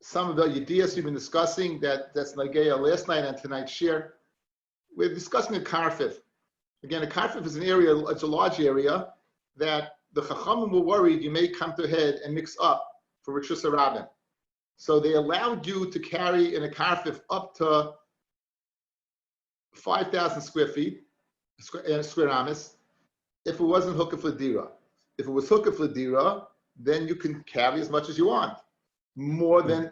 some of the ideas we've been discussing that's Nageya last night and tonight's share. We're discussing a karfif. Again, a karfif is an area, it's a large area that the Chachamim were worried you may come to head and mix up for Rishus HaRabim. So they allowed you to carry in a karfif up to 5,000 square feet, square amis, if it wasn't hukaf l'dira. If it was hukaf l'dira, then you can carry as much as you want. More than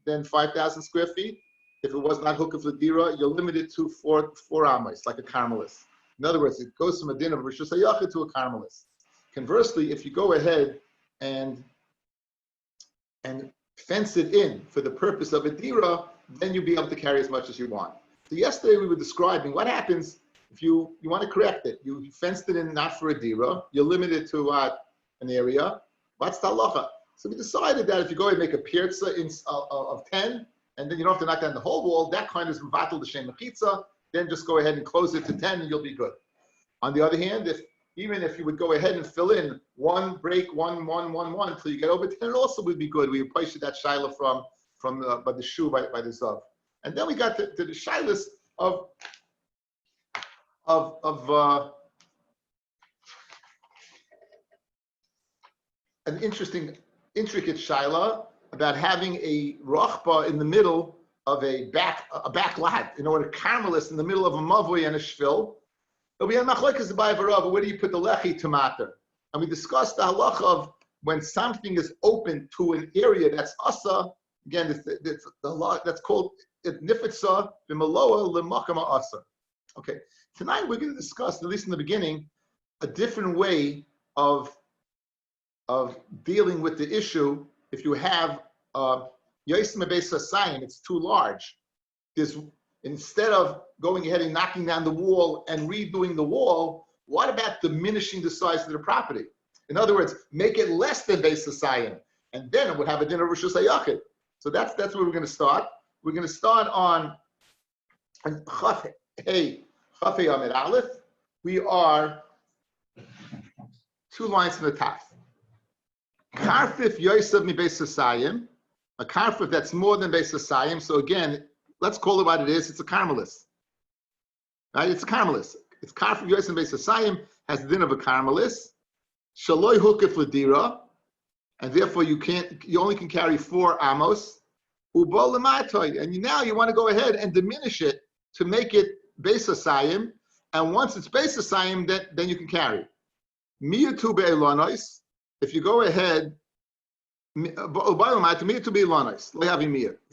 5,000 square feet. If it was not hukaf l'dira, you're limited to four amis, like a carmelist. In other words, it goes from a din of Rishus HaYachid to a carmelist. Conversely, if you go ahead and fence it in for the purpose of a dira, then you'll be able to carry as much as you want. So yesterday we were describing what happens if you want to correct it. You fenced it in not for a dira, you're limited to an area. What's the halacha? So we decided that if you go and make a pirza of 10, and then you don't have to knock down the whole wall, that kind is mevatel the shem mechitza, then just go ahead and close it to 10 and you'll be good. On the other hand, even if you would go ahead and fill in one break, one until you get over 10, it also would be good. We approached that shaila from by the shoe by the zav. And then we got to the shailas of an intricate shaila about having a rochba in the middle of a back lot, in order to carmelist in the middle of a mavui and a shvil. It'll be a machlokes by Rav, where do you put the lechi to matter? And we discussed the halacha of when something is open to an area that's asa. Again, that's called nifitza b'maloa lemakama asa. Okay, tonight we're going to discuss, at least in the beginning, a different way of dealing with the issue. If you have Yosim Beis Hasayim, it's too large. Instead of going ahead and knocking down the wall and redoing the wall, what about diminishing the size of the property? In other words, make it less than Beis Hasayim, and then it would have a din of Rishus HaYachid. So that's where we're going to start. We're going to start on Chaf Hey Amid Aleph. We are 2 lines from the top. Karfif Yosef mi Beis Hasayim, a karfif that's more than Beis Hasayim. So again, let's call it what it is. It's a carmelist, right? It's a carmelist. It's karfif Yosef Beis Hasayim, has the din of a carmelist. Shaloi hukif l'dira, and therefore you only can carry 4 amos. Ubo l'matoi, and now you want to go ahead and diminish it to make it Beis Hasayim, and once it's Beis Hasayim, then you can carry. Miyatu be'elonos. If you go ahead, if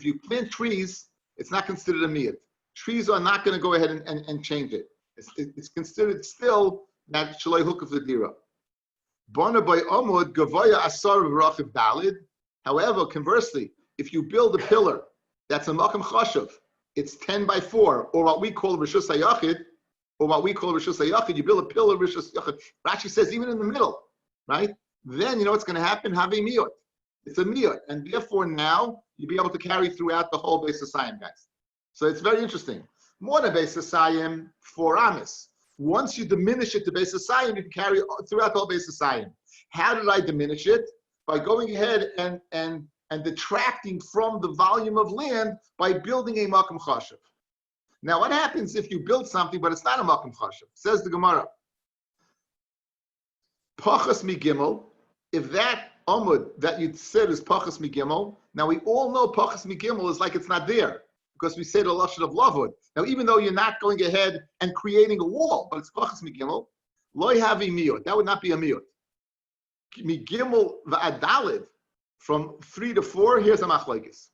you plant trees, it's not considered a miyat. Trees are not going to go ahead and change it. It's considered still that shaloi hukaf l'dira. However, conversely, if you build a pillar that's a makam chashav, it's 10 by 4, or what we call Rishus HaYachid, you build a pillar Rishus HaYachid. Rashi says even in the middle, right? Then you know what's going to happen? Have a miyot. It's a miyot, and therefore now you'll be able to carry throughout the whole Beis Hasayim, guys. So it's very interesting. More than Beis Hasayim, 4 amis. Once you diminish it to Beis Hasayim, you can carry throughout the whole Beis Hasayim. How did I diminish it? By going ahead and detracting from the volume of land by building a makam chashav. Now, what happens if you build something but it's not a makam chashav? Says the Gemara. Pachas mi gimel. If that amud that you said is pachas mi gimel, now we all know pachas mi gimel is like it's not there because we say the lashon of lavud. Now, even though you're not going ahead and creating a wall, but it's pachas mi gimel, loy havi miyot. That would not be a miyot. Mi gimel va'adalid. From 3 to 4, here's a machlokes.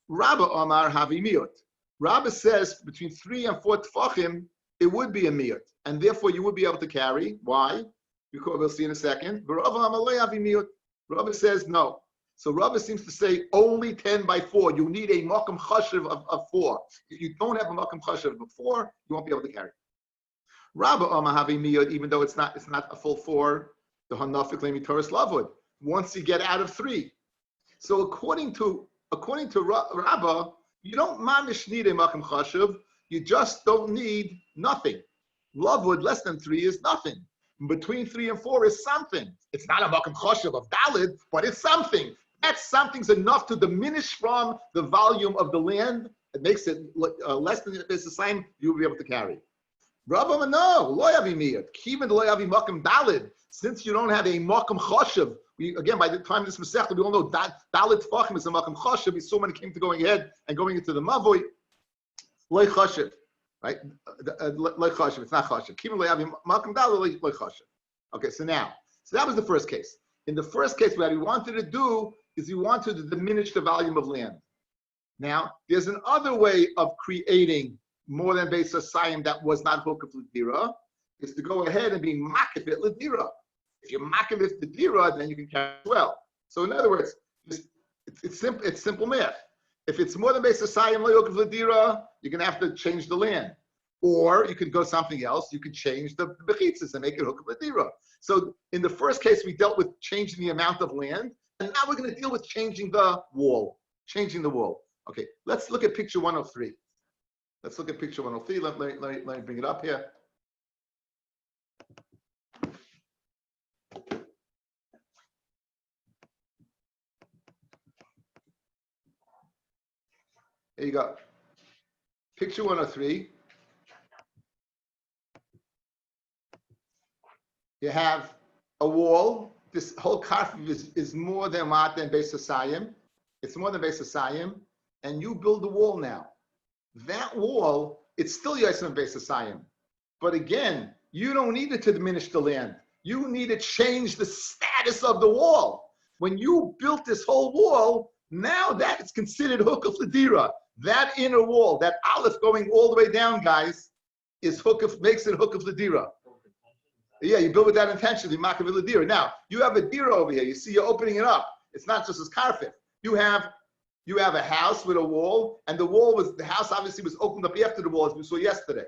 Rabbi Omar havi miyot. Rabbi says between 3 and 4 tefachim, it would be a miyot, and therefore you would be able to carry. Why? Because we'll see in a second. But Rabbi says no. So Rabbi seems to say only 10 by 4. You need a makam chashav of 4. If you don't have a makam chashav of 4, you won't be able to carry. Rabbi Omar havi miyot, even though it's not a full 4, the hanafik lemi Torah lavud. Once you get out of 3. So according to Rabba, you don't mamish need a makam chashav, you just don't need nothing. Lavud less than 3 is nothing. between 3 and 4 is something. It's not a makam choshev of dalid, but it's something. That something's enough to diminish from the volume of the land. It makes it less than it's the same you'll be able to carry. Rabbi, no, lo yavi miyat. Kiven lo yavi makam dalid. Since you don't have a makam choshev, again, by the time of this Masechta, we all know that dalid tfachim is a makam choshev. We saw when it came to going ahead and going into the mavoi, lo choshev, right? Lo choshev. It's not choshev. Kiven lo yavi makam dalid lo choshev. Okay, so that was the first case. In the first case, what we wanted to do is we wanted to diminish the volume of land. Now, there's another way of creating more than Beis Hasayim that was not Hukaf L'Dira, is to go ahead and be Makavit L'Dira. If you're Makavit L'Dira, then you can carry as well. So in other words, it's simple math. If it's more than Beis Hasayim Hukaf L'Dira, you're going to have to change the land. Or you could go something else. You could change the Bechitzas and make it Hukaf L'Dira. So in the first case, we dealt with changing the amount of land. And now we're going to deal with changing the wall. Okay, let's look at picture 103. Let me bring it up here. Here you go. Picture 103. You have a wall. This whole karf is more than what than Beis Hasayim. It's more than Beis Hasayim. And you build a wall now. That wall, it's still Yosem Beis Hasayim. But again, you don't need it to diminish the land. You need to change the status of the wall. When you built this whole wall, now that is considered Hukaf L'Dira. That inner wall, that aleph going all the way down, guys, is Hukaf, makes it Hukaf L'Dira. Yeah, you build with that intention, the Makavit L'Dira. Now, you have a dira over here. You see you're opening it up. It's not just as karfif. You have a house with a wall, and the house obviously was opened up after the wall, as we saw yesterday.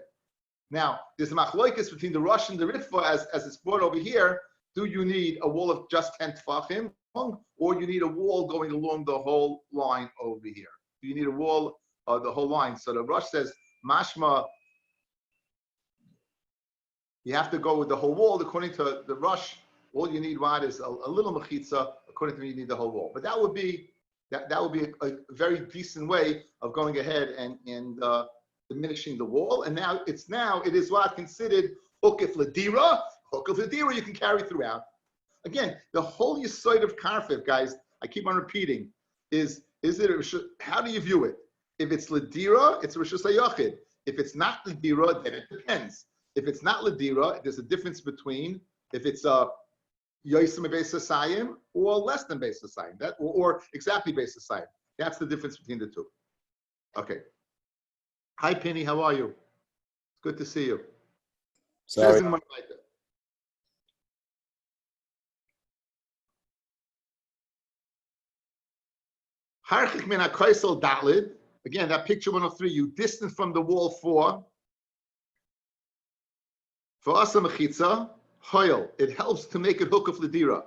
Now, there's a machlokes between the Rosh and the Ritva, as it's brought over here. Do you need a wall of just 10 tfachim, or you need a wall going along the whole line over here? Do you need a wall of the whole line? So the Rosh says, mashma, you have to go with the whole wall. According to the Rosh, all you need is a little mechitza. According to me, you need the whole wall. But that would be a very decent way of going ahead and diminishing the wall. And now it is what considered hukif l'dira. Hukif l'dira you can carry throughout. Again, the whole yesod of karfif, guys, I keep on repeating, is it how do you view it? If it's l'dira, it's rishus hayachid. If it's not l'dira, then it depends. If it's not l'dira, there's a difference between if it's a Yosim Beis Hasayim or less than Beis Hasayim, or exactly Beis Hasayim. That's the difference between the two. Okay. Hi, Penny. How are you? Good to see you. Sorry. Harchik min ha'koisel dalid. Again, that picture 103. You distant from the wall for asa mechitza. Hoyel, it helps to make it hukaf l'dira.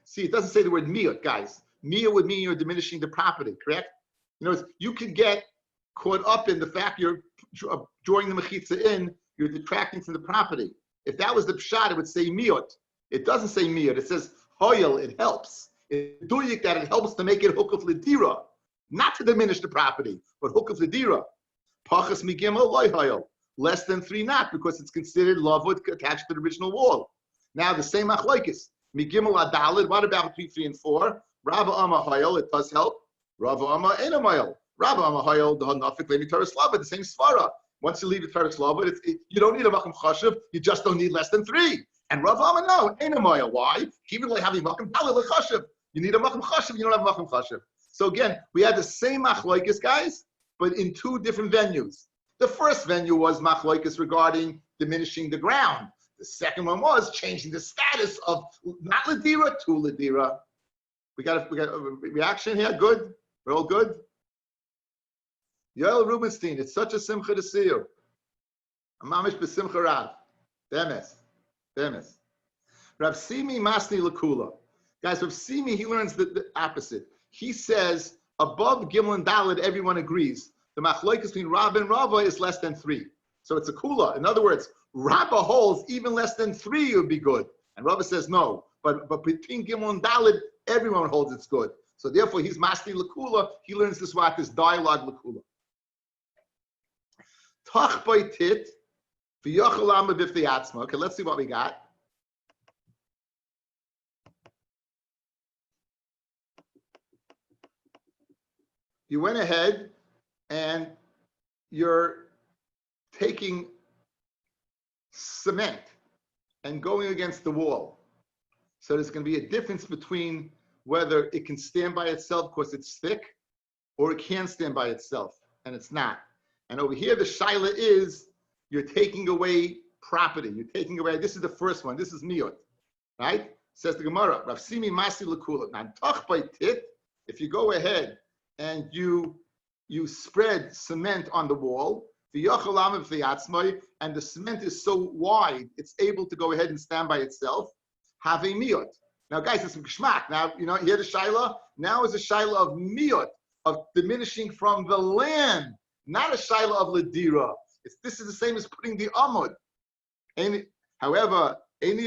See, it doesn't say the word miyot, guys. Miyot would mean you're diminishing the property, correct? You know, you could get caught up in the fact you're drawing the mechitza in, you're detracting from the property. If that was the pshat, it would say miyot. It doesn't say miyot. It says hoyel, it helps. It duyik that it helps to make it hukaf l'dira, not to diminish the property, but hukaf l'dira. Pachas migimel loy hoyel. Less than 3 not, because it's considered lavud attached to the original wall. Now the same machlokes. Migimel adalid. What about between 3 and 4? Rabba Amma Hayel. It does help. Rabba Amma Enam Hayel. Rabba Amma Hayel. The Hanafik Levi Torah Slava. The same svara. Once you leave the Torah Slava, you don't need a makom chashiv. You just don't need less than 3. And Rabba Amma no Enam Hayel. Why? Even like having makom dalid lechashiv. You need a makom chashiv. You don't have a makom chashiv. So again, we had the same machlokes, guys, but in 2 different venues. The first venue was machlokes regarding diminishing the ground. The second one was changing the status of not Ladira to Ladira. We got a reaction here. Good. We're all good. Yoel Rubenstein, it's such a simcha to see you. Amamish b'simcha rav. Demes. Rav Simi Masni Lakula. Guys, Rav Simi, he learns the opposite. He says above Gimel and Daled, everyone agrees. The machlokes between Rav and Rava is less than 3. So it's a kula. In other words, Rabbi holds even less than 3 would be good. And Rabbi says no. But between Gimel and Dalet, everyone holds it's good. So therefore, he's Masni Lakula. He learns this what this dialogue Lakula. Tach by tit, v'yochalam b'vifti atzma. Okay, let's see what we got. You went ahead and you're taking cement and going against the wall. So there's going to be a difference between whether it can stand by itself because it's thick or it can stand by itself, and it's not. And over here, the shaila is you're taking away property. You're taking away, this is the first one. This is miyot, right? Says the Gemara, Rav Simi Masi Lakula. Now, tach by tit, if you go ahead and you spread cement on the wall, and the cement is so wide, it's able to go ahead and stand by itself, have a miyot. Now, guys, it's some geschmack. Now, you hear the shaila? Now is a shaila of miyot, of diminishing from the land, not a shaila of ledira. This is the same as putting the amud. And however, if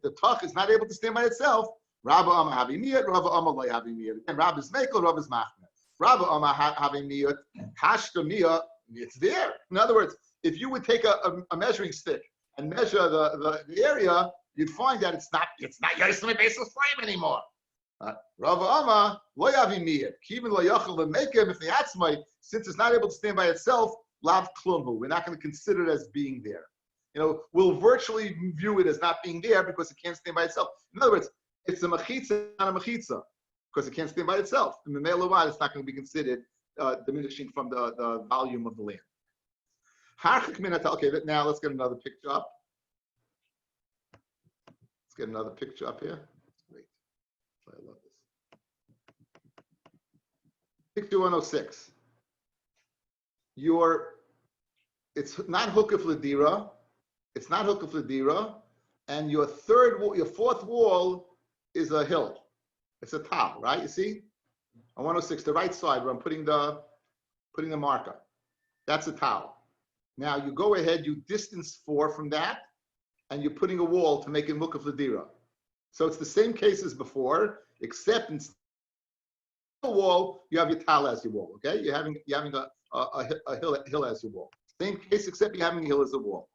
the tach is not able to stand by itself, Rabbi Amma havi miyot, Rabbi Amma loy havi miyot. And Rabbi is mekel, Rabbi is machmer. Rabbi Amma havi miyot, hashta miyot, it's there. In other words, if you would take a measuring stick and measure the area, you'd find that it's not Yosem basis frame anymore. Rabbi Amma loy havi miyot. Even lo yachal lemekem if the atzmai, since it's not able to stand by itself, lav klumhu. We're not going to consider it as being there. We'll virtually view it as not being there because it can't stand by itself. In other words, it's a mechitza, not a mechitza, because it can't stand by itself. In the Meilavad, it's not going to be considered diminishing from the volume of the land. Okay, now let's get another picture up. Let's get another picture up here. Great. I love this. Picture 106. It's not hukuf ledira. It's not hukuf ledira, and your fourth wall is a hill. It's a tal, right? You see? On 106, the right side where I'm putting the marker. That's a tal. Now you go ahead, you distance 4 from that, and you're putting a wall to make it hukuf ledira. So it's the same case as before, except instead of a wall, you have your tal as your wall. Okay? You're having a hill as your wall. Same case, except you're having a hill as a wall.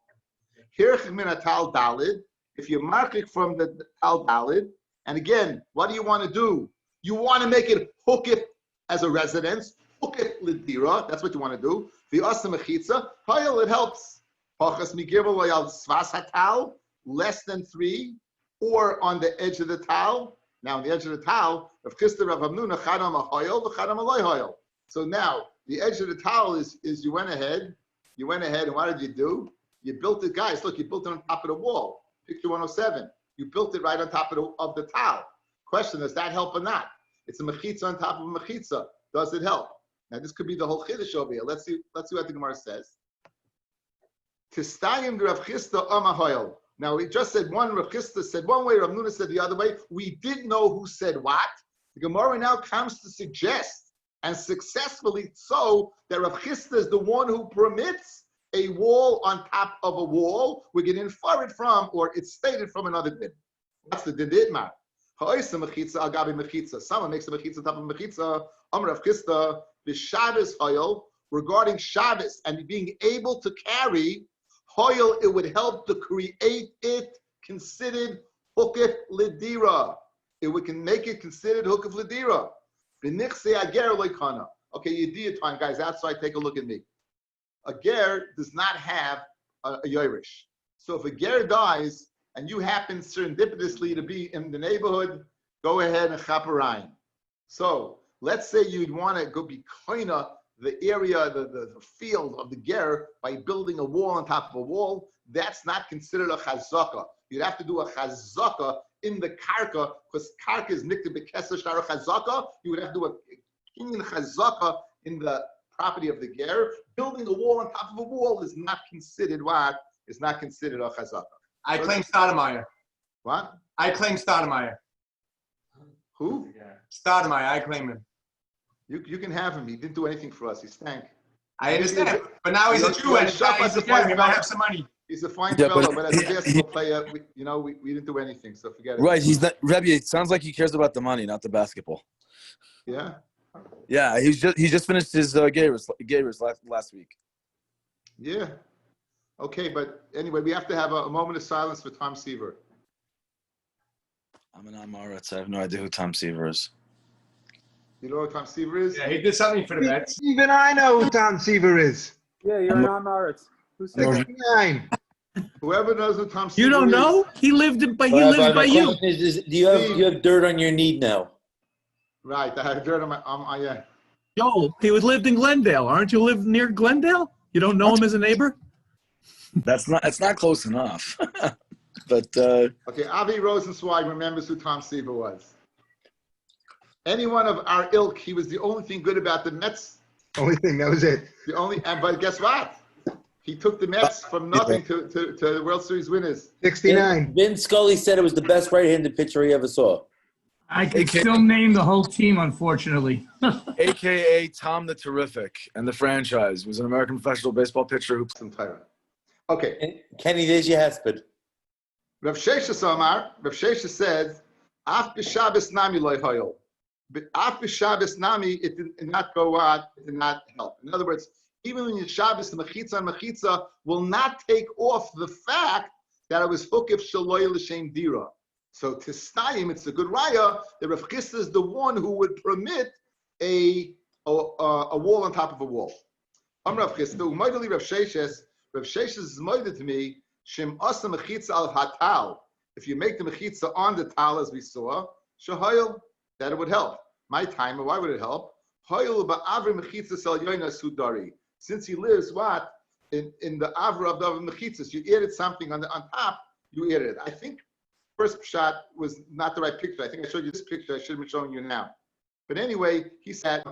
Here, tal dalid. If you mark it from the tal dalid, and again, what do you want to do? You want to make it hukif as a residence, hukif lidira. That's what you want to do. The asa mechitza, it helps. Pachas migibel loyal svas hatal, less than 3, or on the edge of the tal. Now, on the edge of the tal, Rav Chisda Rav Hamnuna chadam ahoyel v'chadam aloy hoyel. So now, the edge of the tal is you went ahead, and what did you do? You built it, guys. Look, you built it on top of the wall. Picture 107. You built it right on top of the tal. Question: does that help or not? It's a mechitza on top of a mechitza. Does it help? Now this could be the whole chiddush over here. Let's see what the Gemara says. Tistayim Rav Chisda amahoyel. Now we just said one. Rav Chisda said one way. Rav Nuna said the other way. We did know who said what. The Gemara now comes to suggest, and successfully so, that Rav Chisda is the one who permits a wall on top of a wall. We can infer it from, or it's stated from another din. What's the din ditmar? Someone makes a mechitza on top of a mechitza. Rav Chisda b'Shabbos hoyel, regarding Shabbos and being able to carry hoyel, it would help to create it considered hukif lidira. It can make it considered hukif lidira. B'nichse ager loikana. Okay, you do your time, guys. Outside, take a look at me. A ger does not have a yorish. So if a ger dies and you happen serendipitously to be in the neighborhood, go ahead and chaparayim. So let's say you'd want to go be koina the area, the field of the ger by building a wall on top of a wall. That's not considered a chazaka. You'd have to do a chazaka in the karka, because karka is nikta b'keser shara chazaka. You would have to do a kinyan chazaka in the property of the ger. Building a wall on top of a wall is not considered what? Is not considered a chazaka. I claim Stoudemire. What? I claim Stoudemire. Who? Stoudemire, I claim him. You can have him. He didn't do anything for us. He stank. I understand. But now he's a Jew and he's a guy. He might have some money. He's a fine fellow, but as a basketball player, we didn't do anything, so forget it. Right, he's not Rabbi. It sounds like he cares about the money, not the basketball. Yeah. Yeah, he just finished his Gavers last week. Yeah. Okay, but anyway, we have to have a moment of silence for Tom Seaver. I'm an Amaretz. I have no idea who Tom Seaver is. You know who Tom Seaver is? Yeah, he did something for the Mets. Even I know who Tom Seaver is. Yeah, you're an Amaretz. Who's 69. Whoever knows who Tom Seaver is. You don't know? He lived by you. Do you have dirt on your knee now? Right, I have dirt on my yeah. Joel, he lived in Glendale. Aren't you live near Glendale? You don't know him as a neighbor? It's not close enough. But Okay, Avi Rosenzweig remembers who Tom Seaver was. Any one of our ilk, he was the only thing good about the Mets. Only thing, that was it. But guess what? He took the Mets from nothing to the World Series winners. 69. Vin Scully said it was the best right-handed pitcher he ever saw. I can still name the whole team, unfortunately. AKA Tom the Terrific and the franchise was an American professional baseball pitcher who Some tyrant. Okay. Kenny, there's your husband. Rav Shesha Samar, Rav Shesha said, Af b'Shabbos nami loy hoyol. But Af b'Shabbos nami, it did not go out, it did not help. In other words, even when you Shabbos, the mechitza and mechitza will not take off the fact that it was hukif shaloy l'shem dira. So to Stayim, it's a good raya that Rav Chisda is the one who would permit a wall on top of a wall. Rav Chisda, umaydali Rav Sheshes is moided to me, Shem asa mechitza al hatal. If you make the mechitza on the tal, as we saw, shahayil, that it would help. My timer, why would it help? Hayil ba'avri mechitza sel yoina sudari. Since he lives what in the avra of the mechitzas, you added something on top. You added it. I think first shot was not the right picture. I think I showed you this picture. I should have been showing you now. But anyway, he said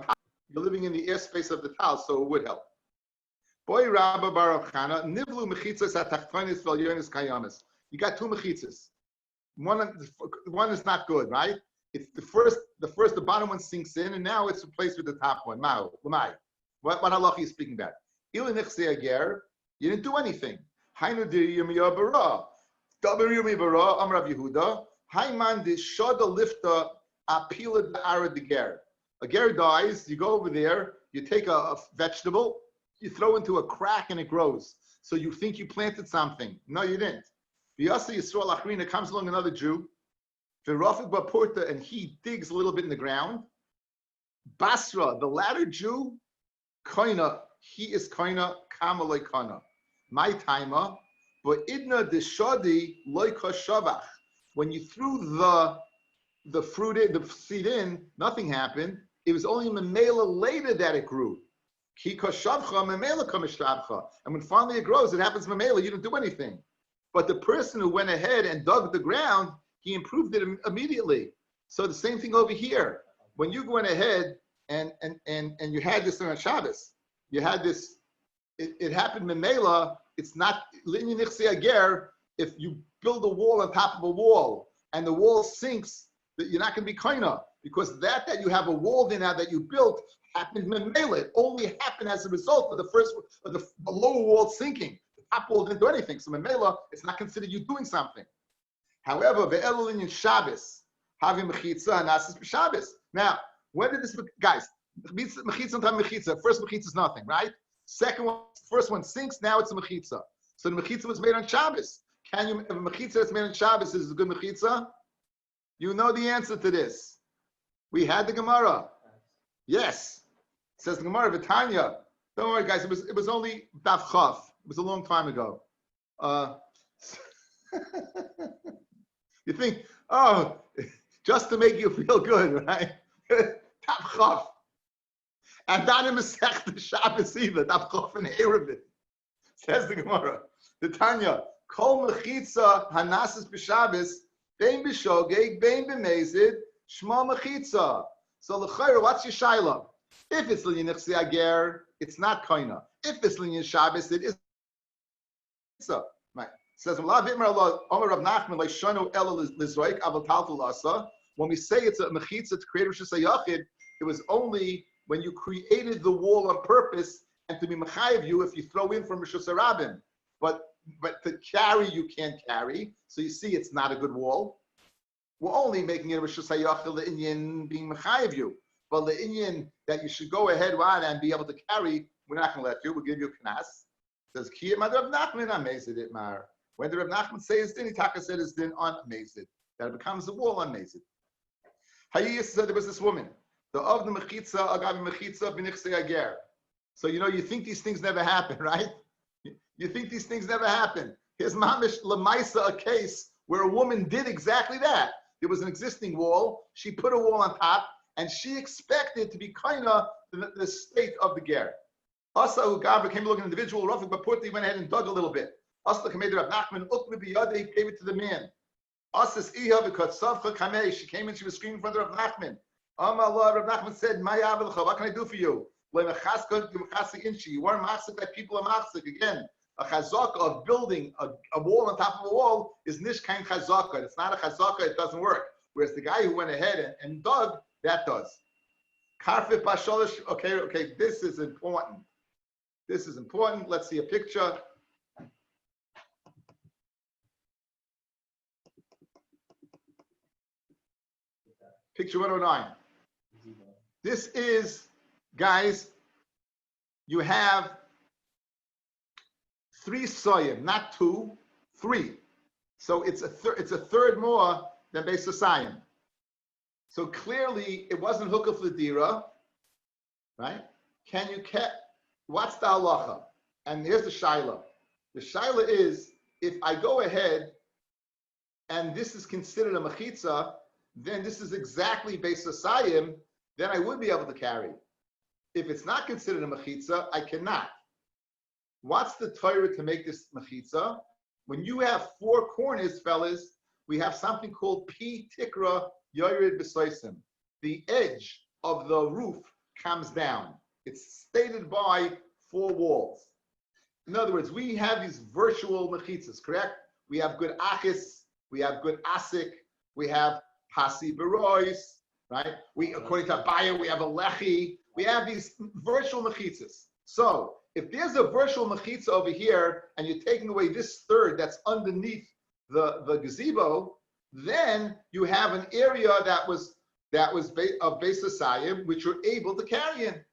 you're living in the airspace of the tal, so it would help. Boy Rabba Baruch Chana, Nivlu mechitzas atachtonis vel yonis kayamis. You got two mechitzas. One is not good, right? It's the bottom one sinks in, and now it's replaced with the top one. Ma'u, l'mai. What halacha are you speaking about? You didn't do anything. Hainu di Yomi bara. Daber Yomi bara. Amrav Yehuda. Hayman di shoda lifta apila ara de ger. A ger dies. You go over there. You take a vegetable. You throw into a crack and it grows. So you think you planted something. No, you didn't. V'yasa Yisrael Achrina, comes along another Jew. V'rafik ba'porta, and he digs a little bit in the ground. Basra, the latter Jew, koina, he is koina, kama loy kana. My timer, but idna deshadi loy koshavach. When you threw the fruit in, the seed in, nothing happened. It was only memela later that it grew. And when finally it grows, it happens memela. You didn't do anything. But the person who went ahead and dug the ground, he improved it immediately. So the same thing over here. When you went ahead and you had this on Shabbos, you had this. It happened memela. It's not linyan nichsi ager. If you build a wall on top of a wall and the wall sinks, that you're not going to be kaina, because that you have a wall there now that you built happened memela. It only happened as a result of the lower wall sinking. The top wall didn't do anything. So memela, it's not considered you doing something. However, ve'elul in Shabbos having mechitza and asas b'Shabbos. Now, when did this guys? Mechitza and mechitza. First mechitza is nothing, right? Second one, first one sinks. Now it's a mechitza. So the mechitza was made on Shabbos. Can you? If a mechitza that's made on Shabbos is a good mechitza? You know the answer to this. We had the Gemara. Yes, says the Gemara V'Tanya. Don't worry, guys. It was only Daf Chaf. It was a long time ago. You think, oh, just to make you feel good, right? Daf Chaf. And not in Masech the Shabbos either. Daf Chaf and Eruvin. Says the Gemara. The Tanya. Kol mechitza hanasis b'Shabbos bein b'shogeg bein b'mezid shma mechitza. So l'chayr, what's your shaila? If it's linyan nichsi ager, it's not koina. If it's linyan Shabbos, it is. So, right. Says when we say it's a mechitza to create Rishus HaYachid, it was only when you created the wall on purpose and to be mechayev you if you throw in from Rishus Harabim. But to carry, you can't carry. So you see, it's not a good wall. We're only making it Rishus Hayachil, the Inyan being mechayev you. But the Inyan that you should go ahead and be able to carry, we're not going to let you. We'll give you a knas. Says Kiyah Rav Nachman, amazed it, Mar. When the Rav Nachman says din, Itaka said is din on amazed. That it becomes a wall on amazed. Hayis said there was this woman. The of the mechitza agav mechitza b'nichsei ager. So you think these things never happen, right? You think these things never happen. Here's mamish lemaisa, a case where a woman did exactly that. There was an existing wall. She put a wall on top, and she expected to be kind of the state of the ger. Asa Ugabra came to look at an individual. Rafik Bapurti went ahead and dug a little bit. Asa Kamed Rav Nachman Ukmi Biyadeh gave it to the man. Asas Iha V'Katzavcha Kamei. She came in. She was screaming in front of Rav Nachman. Allah, Rav Nachman said, "My Avilcha, what can I do for you? You weren't machzik that people are machzik. Again, a chazaka of building a wall on top of a wall is nishkain chazaka. It's not a chazaka. It doesn't work. Whereas the guy who went ahead and dug, that does. Karfif basholish. Okay. This is important. This is important. Let's see a picture. Picture 109. This is, guys, you have 3 soyim, not 2, 3. So it's a third more than Beis Hasayim. So clearly it wasn't hookah for the dira, right? What's the halacha? And here's the shaila. The shaila is, if I go ahead and this is considered a mechitza, then this is exactly Beis Hasayim, then I would be able to carry. If it's not considered a mechitza, I cannot. What's the Torah to make this mechitza? When you have 4 corners, fellas, we have something called Pi Tikra Yored B'Soisim. The edge of the roof comes down. It's stated by 4 walls. In other words, we have these virtual mechitzas, correct? We have good achis, we have good asik, we have pasi berois, right? According to Abaya, we have a lechi. We have these virtual mechitzas. So if there's a virtual mechitza over here, and you're taking away this third that's underneath the gazebo, then you have an area that was of Beis Hasayim, which you're able to carry in.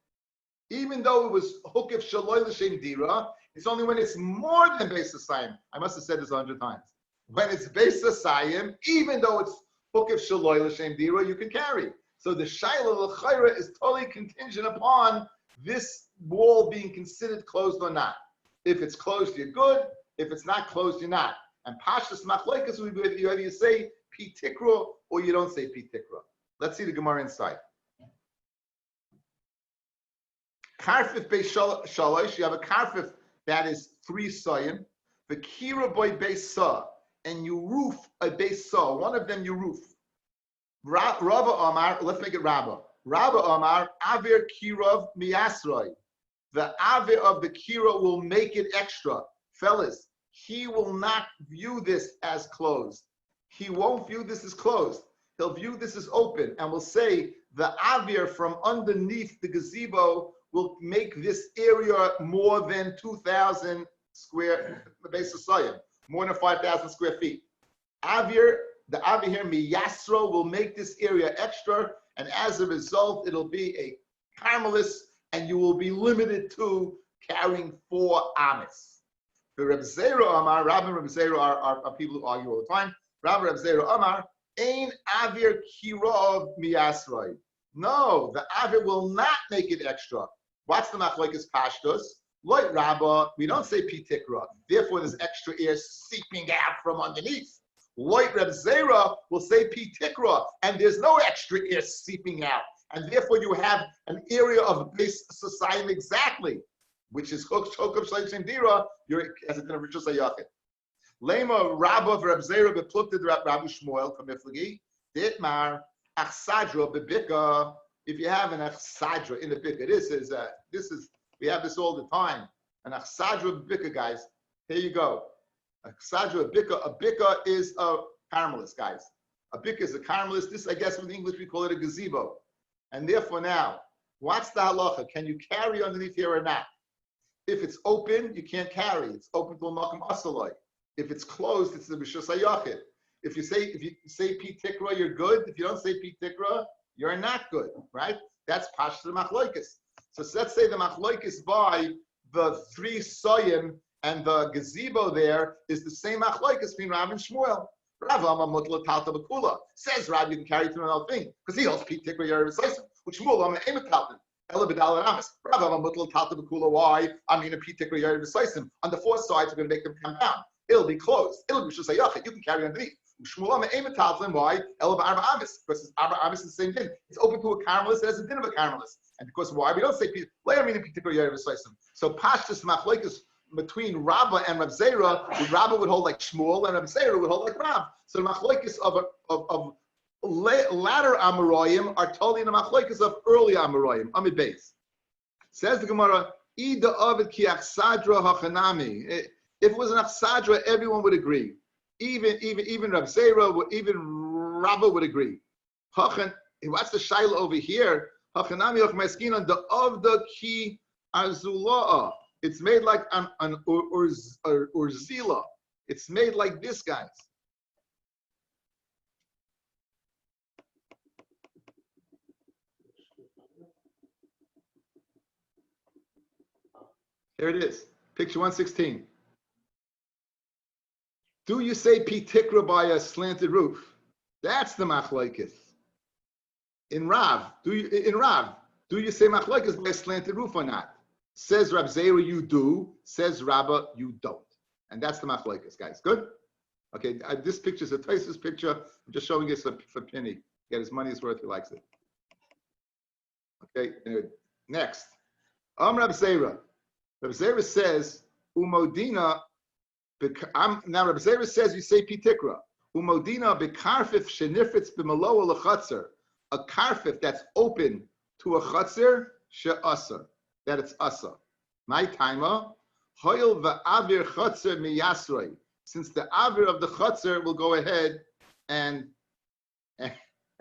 Even though it was hukif shaloi l'shem dira, it's only when it's more than Beis Hasayim. I must have said this 100 times. When it's Beis Hasayim, even though it's hukif shaloi l'shem dira, you can carry. So the shaila l'chayra is totally contingent upon this wall being considered closed or not. If it's closed, you're good. If it's not closed, you're not. And pashas machlekes would be whether you say pi tikra or you don't say pi tikra. Let's see the Gemara inside. Karfif beis shalosh, you have a karfif that is 3 soyim. The kira boy beis sa, and you roof a beis sa. One of them you roof. Rabba Omar, let's make it Rabba. Rabba Omar, avir kirov miyasroi. The avir of the kira will make it extra. Fellas, he will not view this as closed. He won't view this as closed. He'll view this as open and will say the avir from underneath the gazebo will make this area more than 2,000 square basis, more than 5,000 square feet. The avir here, miyasro, will make this area extra, and as a result, it'll be a carmelis, and you will be limited to carrying 4 amis. The Reb Zera Amar, Rabbi and Reb Zera are people who argue all the time. Rabbi Reb Zera Amar, ein avir kirov miyasroi. No, the avir will not make it extra. What's the machlokes pashtos? Like Rabba, we don't say pi tikra. Therefore, there's extra air seeping out from underneath. Like Reb Zera will say pi tikra, and there's no extra air seeping out. And therefore, you have an area of base society exactly, which is chokav shleim dira. You're as a kind of ritual sayachet. Lema Rabba Reb Zera beplukted Rabbi Shmuel from Iflagi. Ditmar achsadra bebika. If you have an achsadra in the bika, this is we have this all the time. An achsadra bebika, guys. Here you go. Achsadra bika. A bika is a carmelis, guys. A bika is a carmelis. This, I guess, in English we call it a gazebo. And therefore, now, what's the halacha? Can you carry underneath here or not? If it's open, you can't carry. It's open to a makam asaloi. If it's closed, it's the b'shus hayachid. If you say pi tikra, you're good. If you don't say pi tikra, you're not good, right? That's pashta machloikis. So let's say the machloikis by the 3 soyim and the gazebo there is the same machloikis between Rav and Shmuel. Rav Amma Mutla Talta Bakula says Rav you can carry through another thing because he holds pi tikra Yerev Saisim, which Shmuel Amma Emet Talton. Ela B'dal and Amis. Rav Amma Mutla Talta Bakula. Why? I mean a pi tikra Yerev Saisim. On the 4 sides, we're going to make them come down. It'll be closed. It'll be just a yachid. You can carry underneath. Shmuel Amma Emet Talton. Why? Ela B'arba Amis. Because Arba Amis is the same thing. It's open to a caramelist. It has a din of a caramelist. And because why? We don't say pi. I mean a pi tikra Yerev Saisim. So Pashtus Machloikus between Rabba and Rav Zera, Rabba would hold like Shmuel and Rav Zera would hold like Rav. So the machlokes of latter Amoraim are totally in the machlokes of early Amoraim. Amid Beis. Says the Gemara, Ida Ovid ki achsadra hachanami. If it was an achsadra, everyone would agree. Even Rav Zera, even Rabba would agree. What's the shaila over here? Hachanami hachmaskin the of the ki azula'a. It's made like an urzila. It's made like this, guys. Here it is, picture 116. Do you say pi tikra by a slanted roof? That's the machlokes. In Rav, do you say machlokes by a slanted roof or not? Says Rab Zera, you do. Says Rabba, you don't. And that's the machlokes, guys. Good? Okay, this picture is a Taisus picture. I'm just showing it for Penny. Get his money's worth, he likes it. Okay, anyway, next. Rab Zera. Rab Zera says, Umodina, now Rab Zera says you say pitikra. Umodina bekarfif shenifritz b'maloa lechatzer. A karfif that's open to a chatzer, she'asa. That it's asa. My timer, hoil va'avir chatzer miyasroi. Since the avir of the chatzer will go ahead and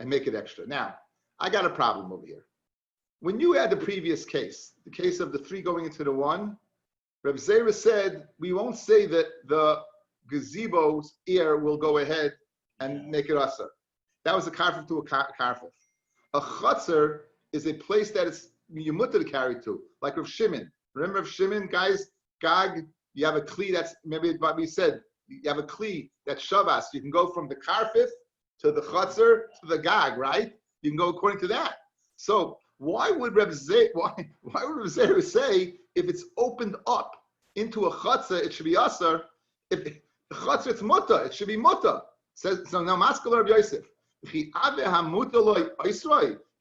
make it extra. Now, I got a problem over here. When you had the previous case, the case of the 3 going into the 1, Reb Zera said, we won't say that the gazebo's ear will go ahead and make it asa. That was a karfif to a karfif. A chatzer is a place that it's Yumuta to carry to, like Rav Shimon. Remember Rav Shimon, guys? Gag, you have a kli that's, maybe we said, you have a kli that's shavas. You can go from the karfif to the chatzar to the gag, right? You can go according to that. So why would Rav Zera say if it's opened up into a chatzar, it should be asar? If the chatzar it's muta, it should be muta. Says so now. Maskal Rav Yosef.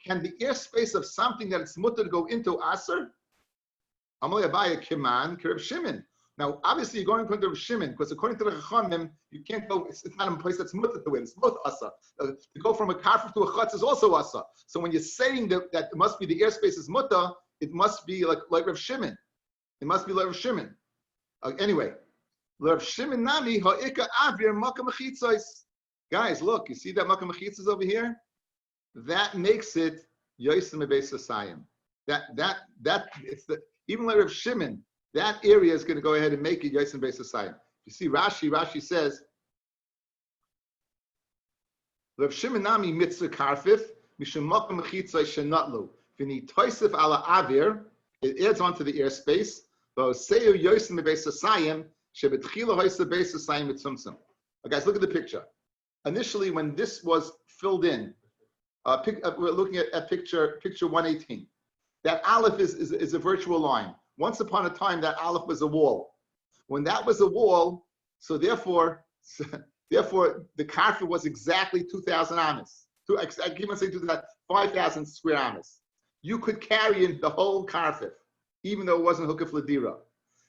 Can the airspace of something that it's mutter to go into aser? Amalei Abaya Kiman Rav Shimon. Now, obviously, you're going according to Rav Shimon because according to the Chachamim, you can't go. It's not a place that's mutter to it. It's both asa. To go from a karfif to a chutz is also asa. So when you're saying that it must be the airspace is mutter, it must be like Rav Shimon. It must be like Rav Shimon. Anyway, Rav Shimon nami ha'ika avir makam mechitzos. Guys, look, you see that makam mechitzos over here? That makes it Yosem Beis Hasayim. That it's the even like Rav Shimon, that area is going to go ahead and make it Yosem Beis Hasayim. You see Rashi says Rav Shimon nami mitzvah karfif mishum makam mechitzos shenatlu v'ni toisif ala avir. It adds on to the airspace. V'oseu Yosem Beis Hasayim shebetchila Yosem Beis Hasayim mitzumtzum. Guys, look at the picture. Initially, when this was filled in. We're looking at picture 118. That aleph is a virtual line. Once upon a time, that aleph was a wall. When that was a wall, so therefore the karfif was exactly 2,000 amas. I keep on saying 5,000 square amas. You could carry in the whole karfif, even though it wasn't hukaf ladira.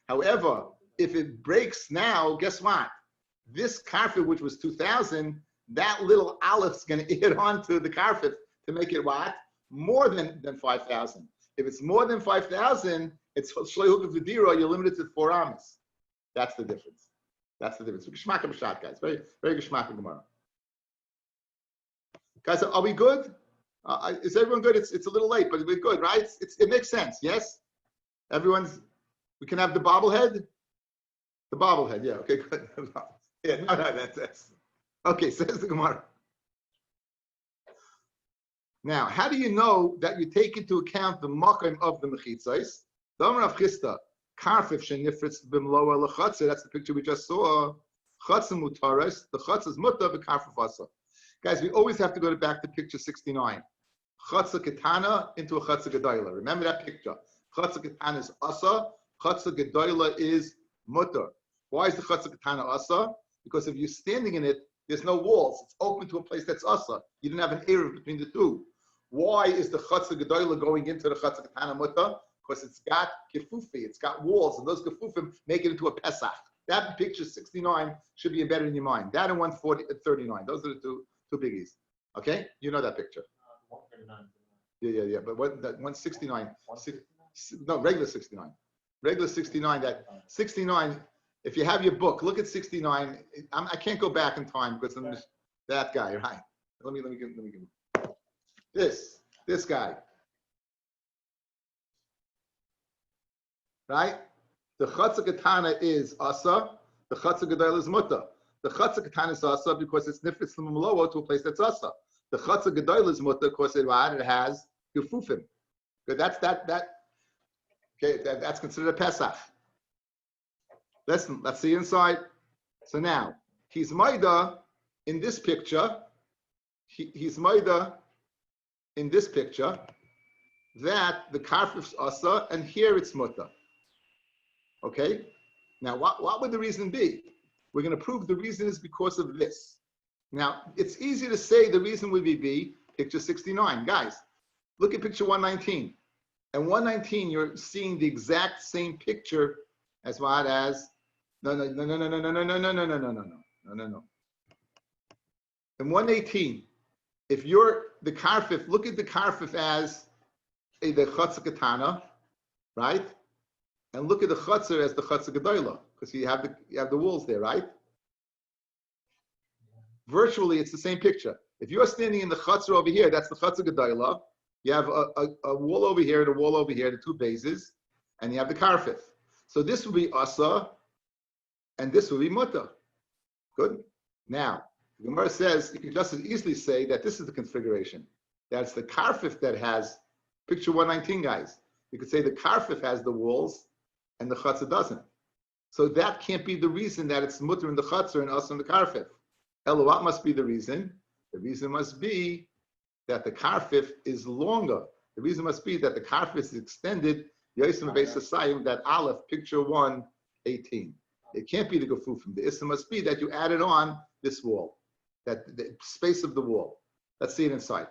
However, if it breaks now, guess what? This karfif, which was 2,000, that little aleph's going to add on to the karfif to make it what? More than 5,000. If it's more than 5,000, it's shlei hukaf ladira. You're limited to 4 amas. That's the difference. That's the difference. Geshmak b'shat, guys. Very, very geshmak gemara. Guys, are we good? Is everyone good? It's a little late, but we're good, right? It makes sense. Yes, everyone's We can have the bobblehead? The bobblehead, yeah, okay, good. Yeah, no, that's okay, says the Gemara. Now, how do you know that you take into account the makom of the mechitzos? The Amar of Chisda, karfif shenifritz b'mloa lechatzer. That's the picture we just saw. Chatzah mutares. The chatzah is mutar b'karfif asa. Guys, we always have to go back to picture 69. Chatzah ketana into a chatzah gedola. Remember that picture. Chatzah ketana is asa. Chatzah gedola is mutar. Why is the chatzah ketana asa? Because if you're standing in it, there's no walls. It's open to a place that's asa. You didn't have an eruv between the two. Why is the chatzah gedola going into the chatzah ketana mutar? Because it's got gefufi, it's got walls, and those gefufim make it into a pesach. That picture 69 should be embedded in your mind. That and 139. Those are the two biggies. Okay, you know that picture. Yeah. But what that 169? No, regular 69. Regular 69. That 69. If you have your book, look at 69. I can't go back in time because I'm just that guy. Right? Let me give this guy. Right? The chatzah ketana is asa. The chatzah gedola is muta. The chatzah ketana is asa because it's nifritz l'mloa to a place that's asa. The chatzah gedola is muta because it has gefufim. That's that. Okay, that's considered a pesach. Listen, let's see inside. So now he's maida in this picture. He's maida in this picture that the karfif's asa and here it's muta. Okay, now what would the reason be? We're going to prove the reason is because of this. Now, it's easy to say the reason would be picture 69. Guys, look at picture 119. And 119, you're seeing the exact same picture as what as, no. In 118, if you're the karfif, look at the karfif as the chatzah ketana, right? And look at the chatzar as the chatzar gedola, because you have the walls there, right? Virtually, it's the same picture. If you're standing in the chatzar over here, that's the chatzar gedola. You have a wall over here and a wall over here, the two bases, and you have the karfif. So this will be asa, and this will be muta. Good. Now, the Gemara says you can just as easily say that this is the configuration. That's the karfif that has picture 119, guys. You could say the karfif has the walls and the chatzah doesn't. So that can't be the reason that it's mutter in the chatzah and us in the karfif. Ella, what must be the reason? The reason must be that the karfif is longer. The reason must be that the karfif is extended, Yosem Beis Hasayim, that Aleph, picture 118. It can't be the gefufim. The issa must be that you added on this wall, that the space of the wall. Let's see it inside.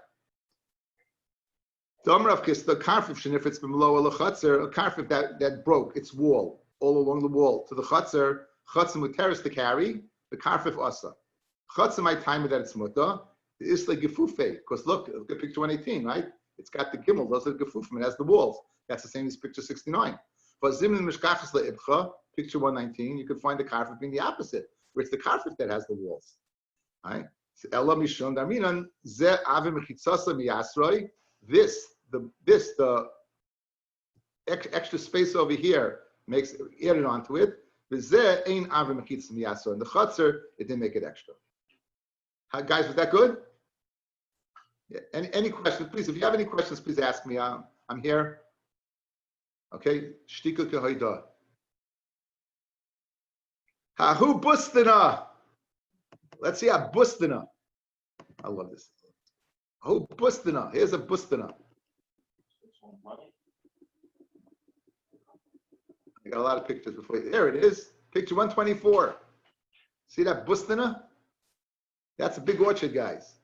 The karfif shenifritz b'mloa lechatzer, a karfif that broke its wall all along the wall to the chatzar muteris to carry the karfif asa. Chatzar my time that it's muta. The isla gefufe, because look at picture 118, right? It's got the gimel. Those are the gefufim. It has the walls. That's the same as picture 69. But zimin mishkachas leibcha, picture 119, you can find the karfif being the opposite, where it's the karfif that has the walls. Right? Ella mishon daminan ze avim mechitzasa miyasroi. The extra space over here makes added onto it. And the chatzar, it didn't make it extra. Guys, was that good? Yeah. Any questions? Please, if you have any questions, please ask me. I'm here. Okay. Shtika kehoida. Hahu bustina. Let's see a bustina. I love this. Oh, bustina. Here's a bustina. I got a lot of pictures before you. There it is. Picture 124. See that bustina? That's a big orchard, guys.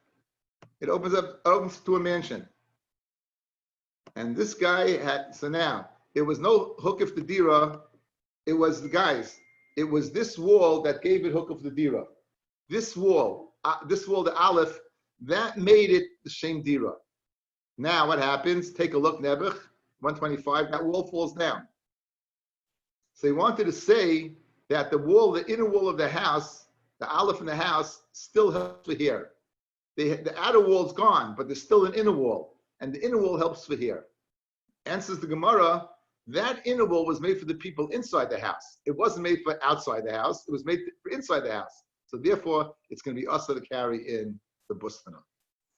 It opens to a mansion. And this guy had, so now, it was no hukif the dira. It was the guys. It was this wall that gave it hukif the dira. This wall, the aleph, that made it the shem dira. Now what happens? Take a look, Nebuch, 125, that wall falls down. So he wanted to say that the wall, the inner wall of the house, the aleph in the house, still helps for here. The outer wall's gone, but there's still an inner wall, and the inner wall helps for here. Answers the Gemara, that inner wall was made for the people inside the house. It wasn't made for outside the house. It was made for inside the house. So therefore, it's going to be usher to carry in the bustana.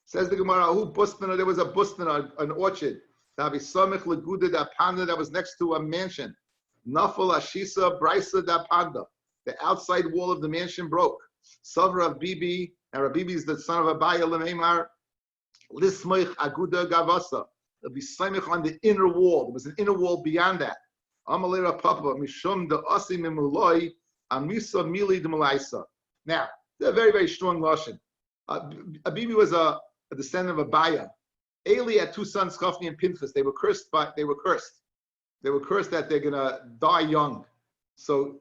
Says the Gemara, who bustana? There was a bustana, an orchard. That was next to a mansion. Nafal Ashisa Brisa da Panda. The outside wall of the mansion broke. Savra of Bibi, and Rabbi is the son of Abaya Lememar. Lismoich Aguda Gavasa. It'll be Saimich on the inner wall. There was an inner wall beyond that. Amalera Papa, Mishum de Asi Mimuloi, Amisa Mili de Malaisa. Now, they're a very, very strong Lashon. Abibi was a descendant of Abaya. Eli had two sons, Chafni and Pinchas. They were cursed. They were cursed that they're gonna die young. So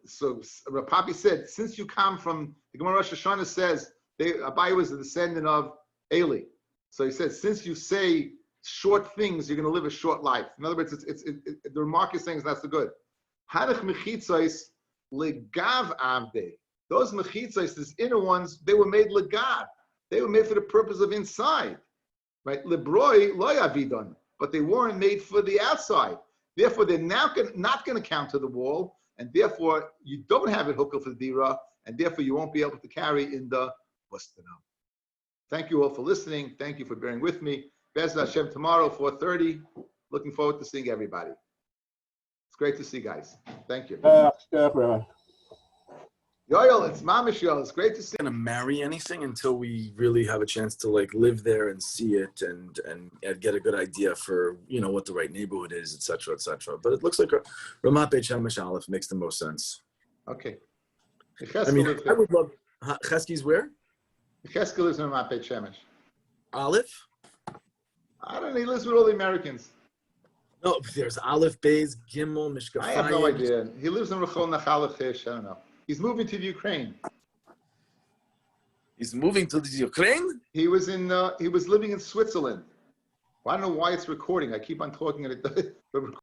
Rapapi said, since you come from the Gemara Rosh Hashanah says Abaya was a descendant of Eli. So he said, since you say short things, you're gonna live a short life. In other words, the remark is saying is not so good. Hanach mechitzos legav avde. Those mechitzos, these inner ones, they were made legav. They were made for the purpose of inside. Right? Lebroi lo yavidon, but they weren't made for the outside. Therefore, they're now not going to count to the wall, and therefore you don't have it hooked for the dira, and therefore you won't be able to carry in the bustana. Thank you all for listening. Thank you for bearing with me. Bez Hashem tomorrow, 4:30. Looking forward to seeing everybody. It's great to see you guys. Thank you. Yoel, it's Mamish Yoel. It's great to see you. Going to marry anything until we really have a chance to like live there and see it and get a good idea for, you know, what the right neighborhood is, et cetera, et cetera. But it looks like Ramat Beit Shemesh Aleph makes the most sense. Okay. I mean, I would love Chesky's where? Chesky lives in Ramat Beit Shemesh. Aleph? I don't know. He lives with all the Americans. No, there's Aleph, Beis, Gimel, Mishkafayim. I have no idea. He lives in Rechol Nachal Chish. I don't know. He's moving to the Ukraine. He's moving to the Ukraine? He was living in Switzerland. Well, I don't know why it's recording. I keep on talking at it.